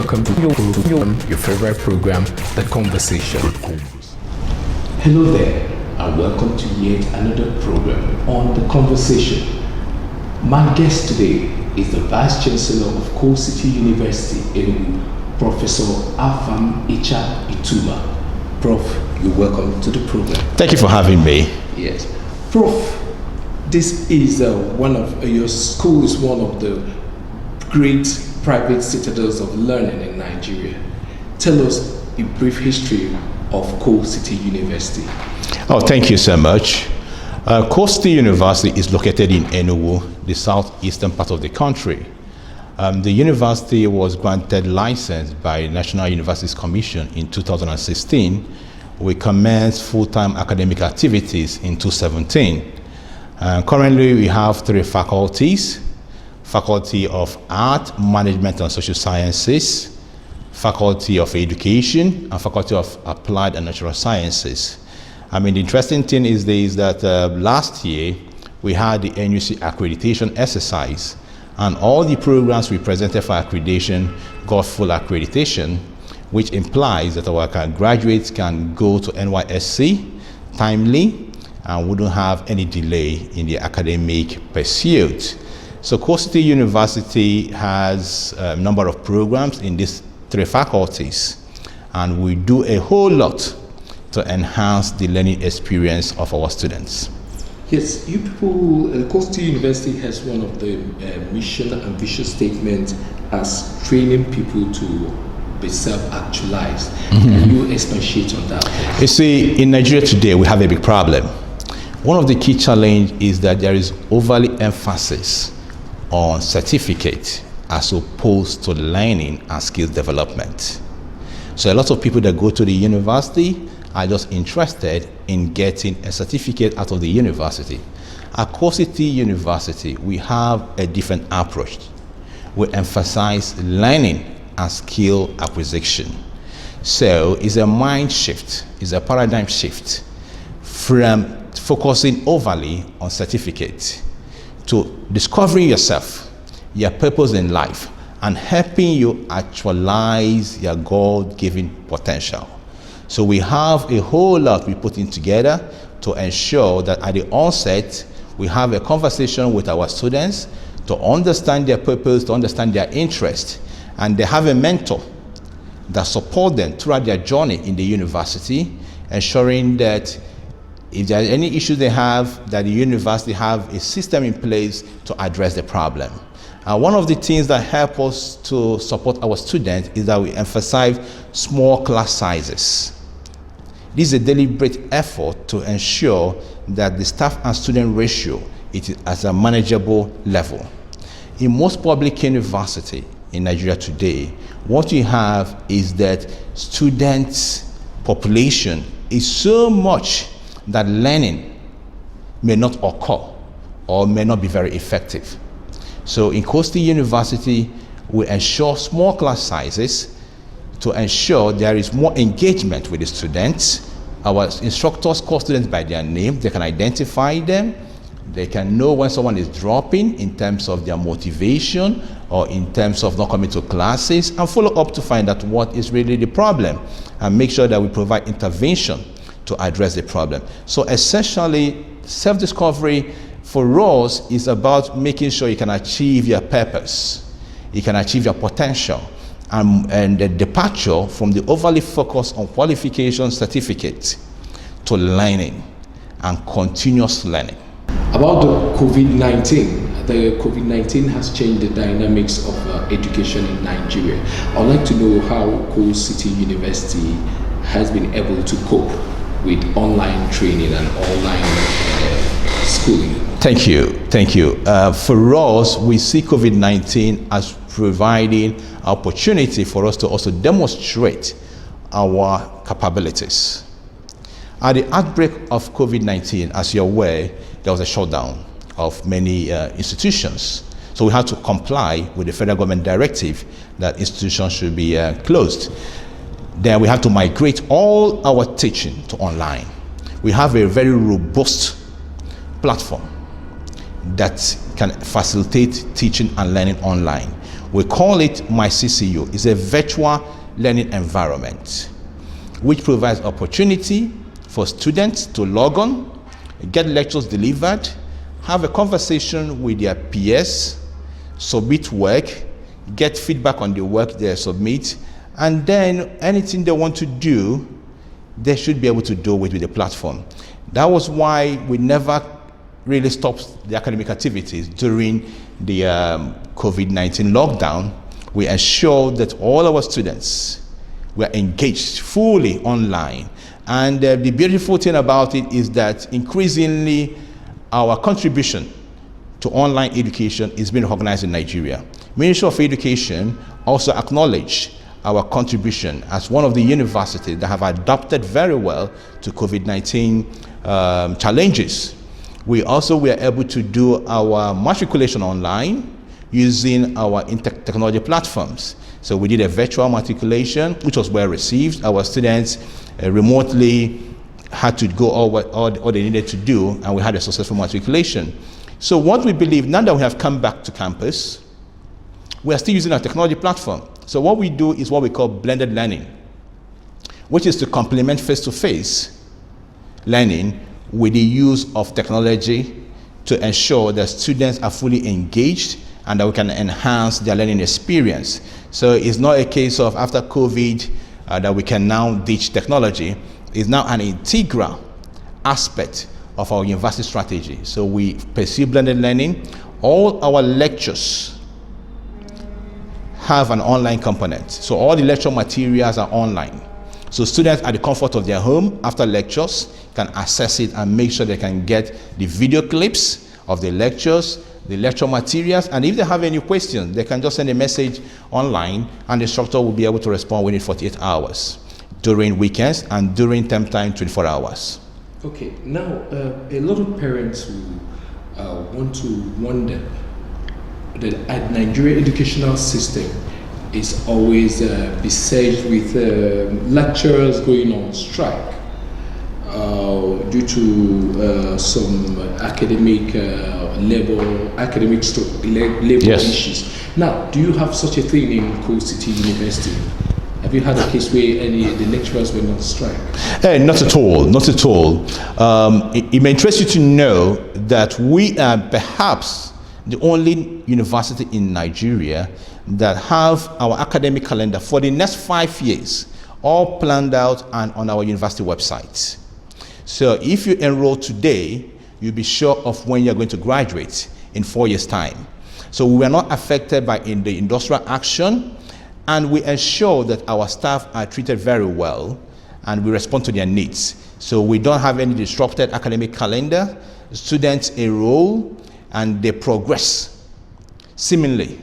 welcome to your favorite program, The Conversation. Hello there, and welcome to yet another program on The Conversation. My guest today is the Vice Chancellor of Coal City University, Enugu, Professor Afam Ichu-Ituma. Prof, you're welcome to the program. Thank you for having me. Yes. Prof, this is your school is one of the great private citadels of learning in Nigeria. Tell us a brief history of Coal City University. Oh, thank you so much. Coal City University is located in Enugu, the southeastern part of the country. The university was granted license by National Universities Commission in 2016. We commenced full-time academic activities in 2017. Currently, we have 3 faculties: Faculty of Art, Management and Social Sciences, Faculty of Education, and Faculty of Applied and Natural Sciences. The interesting thing is that last year, we had the NUC accreditation exercise, and all the programs we presented for accreditation got full accreditation, which implies that our graduates can go to NYSC timely and wouldn't have any delay in the academic pursuit. So Coal City University has a number of programs in these 3 faculties, and we do a whole lot to enhance the learning experience of our students. Yes, you people, Coal City University has one of the mission and vision statements as training people to be self-actualized. Can you expatiate on that? You see, in Nigeria today, we have a big problem. One of the key challenges is that there is overly emphasis on certificate as opposed to learning and skills development. So a lot of people that go to the university are just interested in getting a certificate out of the university. At Coal City University, we have a different approach. We emphasize learning and skill acquisition. So it's a mind shift, it's a paradigm shift from focusing overly on certificates to discovering yourself, your purpose in life, and helping you actualize your God-given potential. So we have a whole lot we're putting together to ensure that at the onset, we have a conversation with our students to understand their purpose, to understand their interest, and they have a mentor that supports them throughout their journey in the university, ensuring that if there are any issues they have, that the university have a system in place to address the problem. One of the things that help us to support our students is that we emphasize small class sizes. This is a deliberate effort to ensure that the staff and student ratio is at a manageable level. In most public universities in Nigeria today, what you have is that students' population is so much that learning may not occur or may not be very effective. So in Coal City University, we ensure small class sizes to ensure there is more engagement with the students. Our instructors call students by their name. They can identify them. They can know when someone is dropping in terms of their motivation or in terms of not coming to classes, and follow up to find out what is really the problem and make sure that we provide intervention to address the problem. So essentially, self-discovery for us is about making sure you can achieve your purpose, you can achieve your potential, and the departure from the overly focus on qualification certificates to learning and continuous learning. About the COVID-19, the COVID-19 has changed the dynamics of education in Nigeria. I'd like to know how Coal City University has been able to cope with online training and online schooling. Thank you. For us, we see COVID-19 as providing opportunity for us to also demonstrate our capabilities. At the outbreak of COVID-19, as you're aware, there was a shutdown of many institutions. So we had to comply with the federal government directive that institutions should be closed. Then we have to migrate all our teaching to online. We have a very robust platform that can facilitate teaching and learning online. We call it MyCCU. It's a virtual learning environment which provides opportunity for students to log on, get lectures delivered, have a conversation with their peers, submit work, get feedback on the work they submit, and then anything they want to do, they should be able to do it with the platform. That was why we never really stopped the academic activities during the COVID-19 lockdown. We ensured that all our students were engaged fully online. And the beautiful thing about it is that increasingly our contribution to online education is being recognized in Nigeria. Ministry of Education also acknowledged our contribution as one of the universities that have adapted very well to COVID-19 challenges. We also were able to do our matriculation online using our technology platforms. So we did a virtual matriculation, which was well received. Our students remotely had to go all they needed to do, and we had a successful matriculation. So what we believe, now that we have come back to campus, we are still using our technology platform. So what we do is what we call blended learning, which is to complement face-to-face learning with the use of technology to ensure that students are fully engaged and that we can enhance their learning experience. So it's not a case of after COVID that we can now ditch technology. It's now an integral aspect of our university strategy. So we pursue blended learning. All our lectures have an online component. So all the lecture materials are online. So students at the comfort of their home after lectures can access it and make sure they can get the video clips of the lectures, the lecture materials, and if they have any questions, they can just send a message online and the instructor will be able to respond within 48 hours during weekends and during term time 24 hours. Okay, now a lot of parents will want to wonder that the Nigerian educational system is always besieged with lecturers going on strike due to some academic labor Yes. issues. Now, do you have such a thing in Coal City University? Have you had a case where any of the lecturers went on strike? Not at all, not at all. It may interest you to know that we are perhaps the only university in Nigeria that have our academic calendar for the next 5 years all planned out and on our university website. So if you enroll today, you'll be sure of when you're going to graduate in 4 years' time. So we are not affected by the industrial action, and we ensure that our staff are treated very well and we respond to their needs. So we don't have any disrupted academic calendar. Students enroll and they progress seamlessly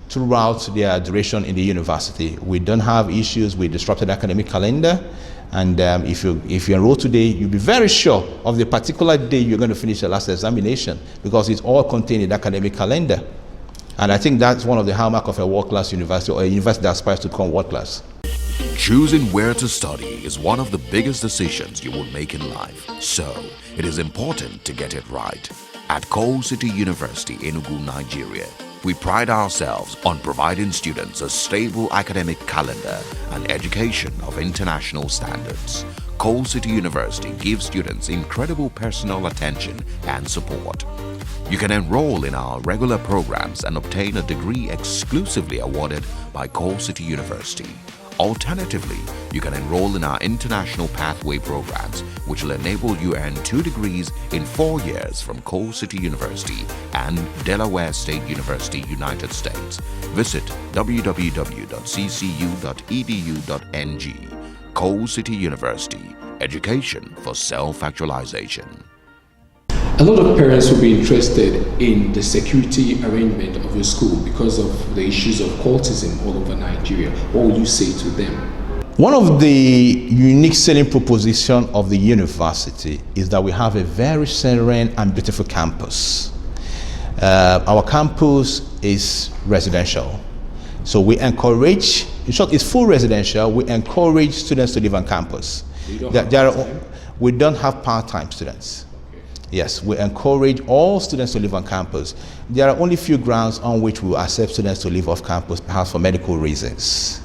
throughout their duration in the university. We don't have issues with disrupted academic calendar. And if you enroll today, you'll be very sure of the particular day you're going to finish your last examination because it's all contained in the academic calendar. And I think that's one of the hallmark of a world-class university or a university that aspires to become world-class. Choosing where to study is one of the biggest decisions you will make in life. So, it is important to get it right. At Coal City University, Enugu, Nigeria, we pride ourselves on providing students a stable academic calendar and education of international standards. Coal City University gives students incredible personal attention and support. You can enroll in our regular programs and obtain a degree exclusively awarded by Coal City University. Alternatively, you can enroll in our International Pathway programs, which will enable you earn 2 degrees in 4 years from Coal City University and Delaware State University, United States. Visit www.ccu.edu.ng. Coal City University, education for self-actualization. A lot of parents will be interested in the security arrangement of your school because of the issues of cultism all over Nigeria. What would you say to them? One of the unique selling proposition of the university is that we have a very serene and beautiful campus. Our campus is residential. So we encourage, in short, it's full residential. We encourage students to live on campus. We don't have part-time students. Yes, we encourage all students to live on campus. There are only few grounds on which we will accept students to live off campus, perhaps for medical reasons.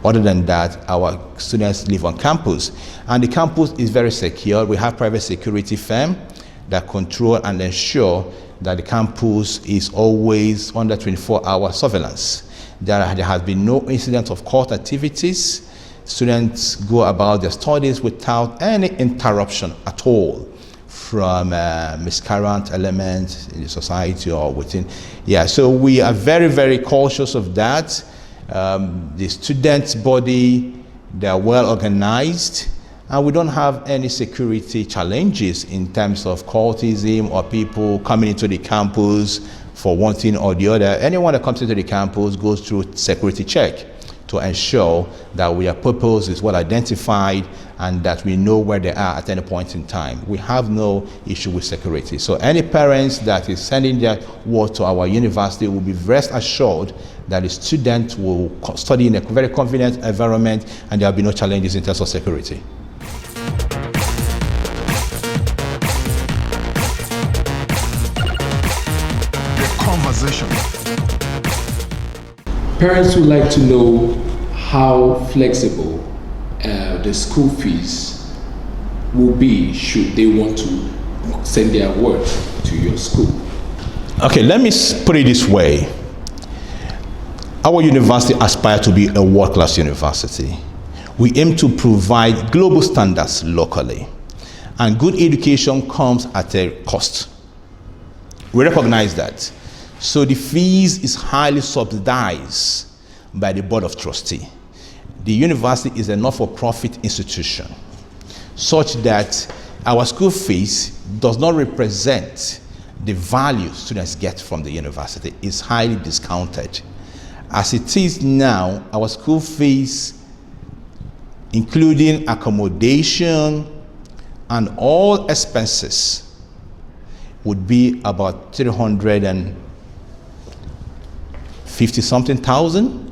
Other than that, our students live on campus. And the campus is very secure. We have private security firm that control and ensure that the campus is always under 24-hour surveillance. There has been no incident of court activities. Students go about their studies without any interruption at all from miscreant elements in the society or within. Yeah, so we are very, very cautious of that. The students' body, they are well organized, and we don't have any security challenges in terms of cultism or people coming into the campus for one thing or the other. Anyone that comes into the campus goes through security check to ensure that their purpose is well identified and that we know where they are at any point in time. We have no issue with security. So any parents that is sending their ward to our university will be rest assured that the student will study in a very convenient environment and there will be no challenges in terms of security. The conversation. Parents would like to know how flexible the school fees will be should they want to send their word to your school. Okay, let me put it this way. Our university aspires to be a world-class university. We aim to provide global standards locally, and good education comes at a cost. We recognize that. So the fees is highly subsidized by the Board of Trustees. The university is a not-for-profit institution, such that our school fees does not represent the value students get from the university. It's highly discounted. As it is now, our school fees, including accommodation and all expenses, would be about 350-something thousand,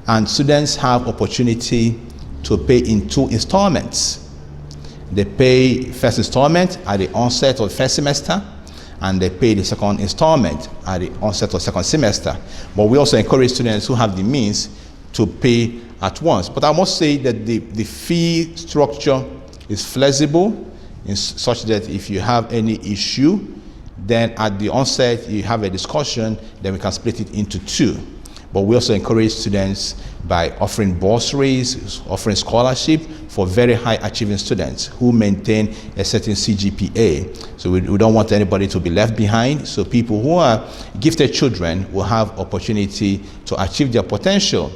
and students have opportunity to pay in 2 installments. They pay first installment at the onset of the first semester, and they pay the second installment at the onset of second semester. But we also encourage students who have the means to pay at once. But I must say that the fee structure is flexible in such that if you have any issue, then at the onset you have a discussion, then we can split it into 2. But we also encourage students by offering bursaries, offering scholarship for very high achieving students who maintain a certain CGPA. So we don't want anybody to be left behind. So people who are gifted children will have opportunity to achieve their potential.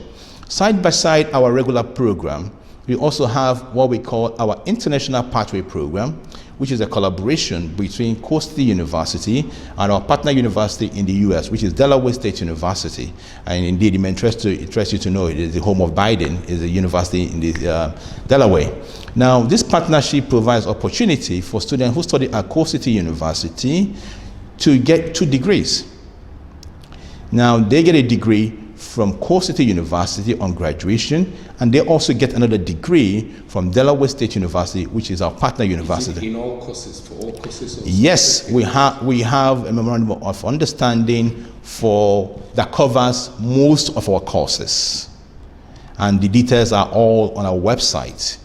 Side by side our regular program, we also have what we call our International Pathway Program, which is a collaboration between Coast City University and our partner university in the US, which is Delaware State University. And indeed, it may interest you to know it is the home of Biden, is a university in Delaware. Now, this partnership provides opportunity for students who study at Coast City University to get 2 degrees. Now, they get a degree from Coast City University on graduation, and they also get another degree from Delaware State University, which is our partner university. Is it in all courses, for all courses? Yes, we have a memorandum of understanding that covers most of our courses, and the details are all on our website.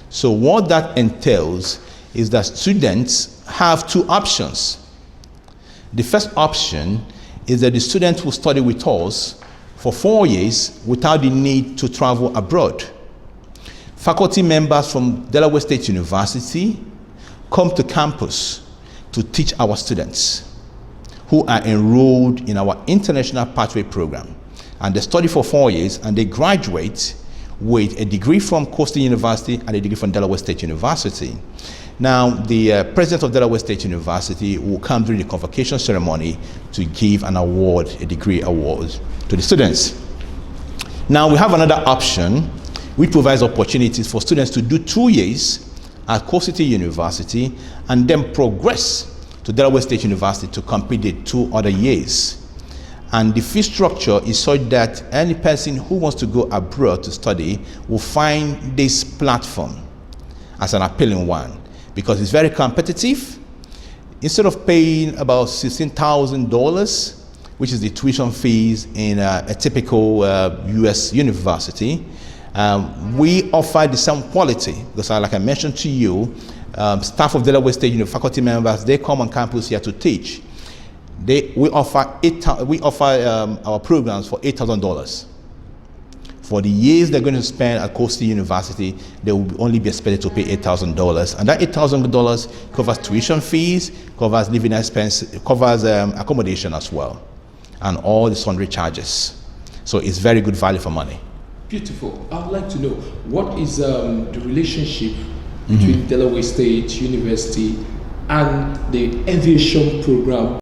So what that entails is that students have 2 options. The first option is that the student will study with us for 4 years without the need to travel abroad. Faculty members from Delaware State University come to campus to teach our students who are enrolled in our International Pathway Program. And they study for 4 years and they graduate with a degree from Coastal University and a degree from Delaware State University. Now, the president of Delaware State University will come during the convocation ceremony to give an award, a degree award, to the students. Now, we have another option which provides opportunities for students to do 2 years at Coast City University and then progress to Delaware State University to complete the 2 other years. And the fee structure is such that any person who wants to go abroad to study will find this platform as an appealing one, because it's very competitive. Instead of paying about $16,000, which is the tuition fees in a typical US university, we offer the same quality because, like I mentioned to you, staff of Delaware State University, faculty members, they come on campus here to teach. We offer our programs for $8,000. For the years they're going to spend at Coastal University, they will only be expected to pay $8,000. And that $8,000 covers tuition fees, covers living expenses, covers accommodation as well, and all the sundry charges. So it's very good value for money. Beautiful. I would like to know, what is the relationship between Delaware State University and the aviation program